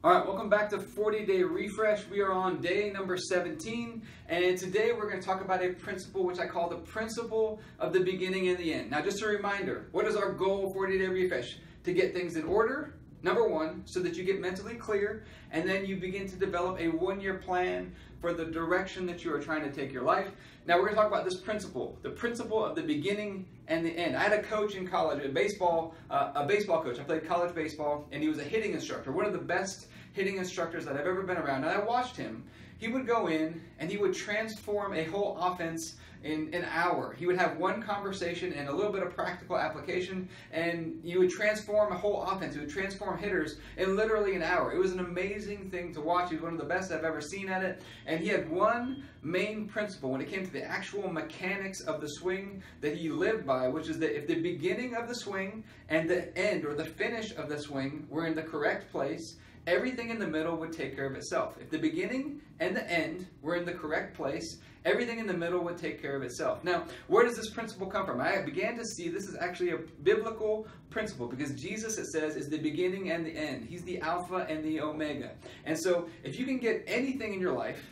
All right, welcome back to 40-Day Refresh. We are on day number 17, and today we're going to talk about a principle which I call the principle of the beginning and the end. Now, just a reminder, what is our goal 40-Day Refresh? To get things in order, number one, so that you get mentally clear, and then you begin to develop a one-year plan for the direction that you are trying to take your life. Now, we're going to talk about this principle, the principle of the beginning and the end. I had a coach in college, a baseball coach. I played college baseball, and he was a hitting instructor, one of the best hitting instructors that I've ever been around. And I watched him. He would go in and he would transform a whole offense in an hour. He would have one conversation and a little bit of practical application, and he would transform a whole offense. He would transform hitters in literally an hour. It was an amazing thing to watch. He was one of the best I've ever seen at it. And he had one main principle when it came to the actual mechanics of the swing that he lived by, which is that if the beginning of the swing and the end or the finish of the swing were in the correct place, everything in the middle would take care of itself. If the beginning and the end were in the correct place, everything in the middle would take care of itself. Now, where does this principle come from? I began to see this is actually a biblical principle because Jesus, it says, is the beginning and the end. He's the Alpha and the Omega. And so if you can get anything in your life,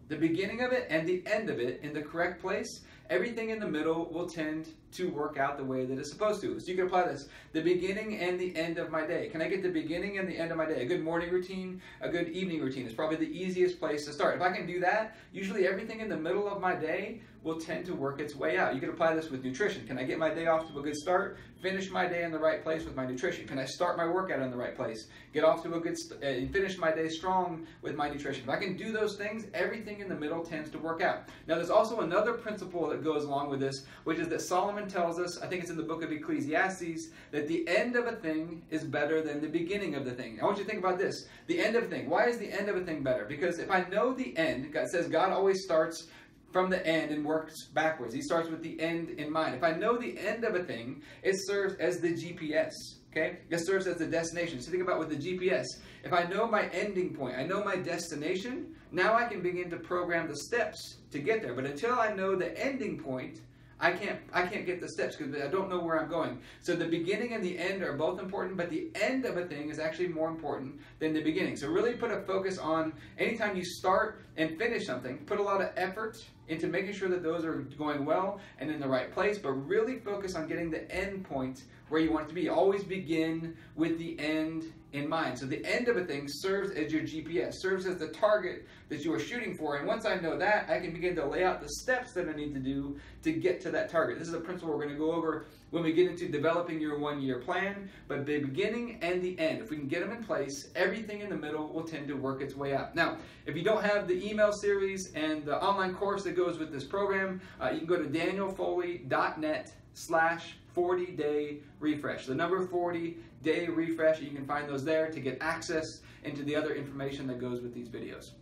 the beginning of it and the end of it in the correct place, everything in the middle will tend to work out the way that it's supposed to. So you can apply this. The beginning and the end of my day. Can I get the beginning and the end of my day? A good morning routine, a good evening routine is probably the easiest place to start. If I can do that, usually everything in the middle of my day will tend to work its way out. You can apply this with nutrition. Can I get my day off to a good start? Finish my day in the right place with my nutrition. Can I start my workout in the right place? Get off to a good and finish my day strong with my nutrition. If I can do those things, everything in the middle tends to work out. Now, there's also another principle that goes along with this, which is that Solomon tells us, I think it's in the book of Ecclesiastes, that the end of a thing is better than the beginning of the thing. I want you to think about this. The end of a thing. Why is the end of a thing better? Because if I know the end, God says God always starts from the end and works backwards. He starts with the end in mind. If I know the end of a thing, it serves as the GPS. Okay? It serves as the destination. So think about with the GPS. If I know my ending point, I know my destination, now I can begin to program the steps to get there. But until I know the ending point, I can't get the steps because I don't know where I'm going. So the beginning and the end are both important, but the end of a thing is actually more important than the beginning. So really put a focus on anytime you start and finish something, put a lot of effort into making sure that those are going well and in the right place, but really focus on getting the end point where you want it to be. Always begin with the end in mind. So the end of a thing serves as your GPS, serves as the target that you are shooting for. And once I know that, I can begin to lay out the steps that I need to do to get to that target. This is a principle we're going to go over when we get into developing your one-year plan. But the beginning and the end, if we can get them in place, everything in the middle will tend to work its way out. Now, if you don't have the email series and the online course that goes with this program, you can go to danielfoley.net/40-day refresh. The number 40-day refresh, you can find those there to get access into the other information that goes with these videos.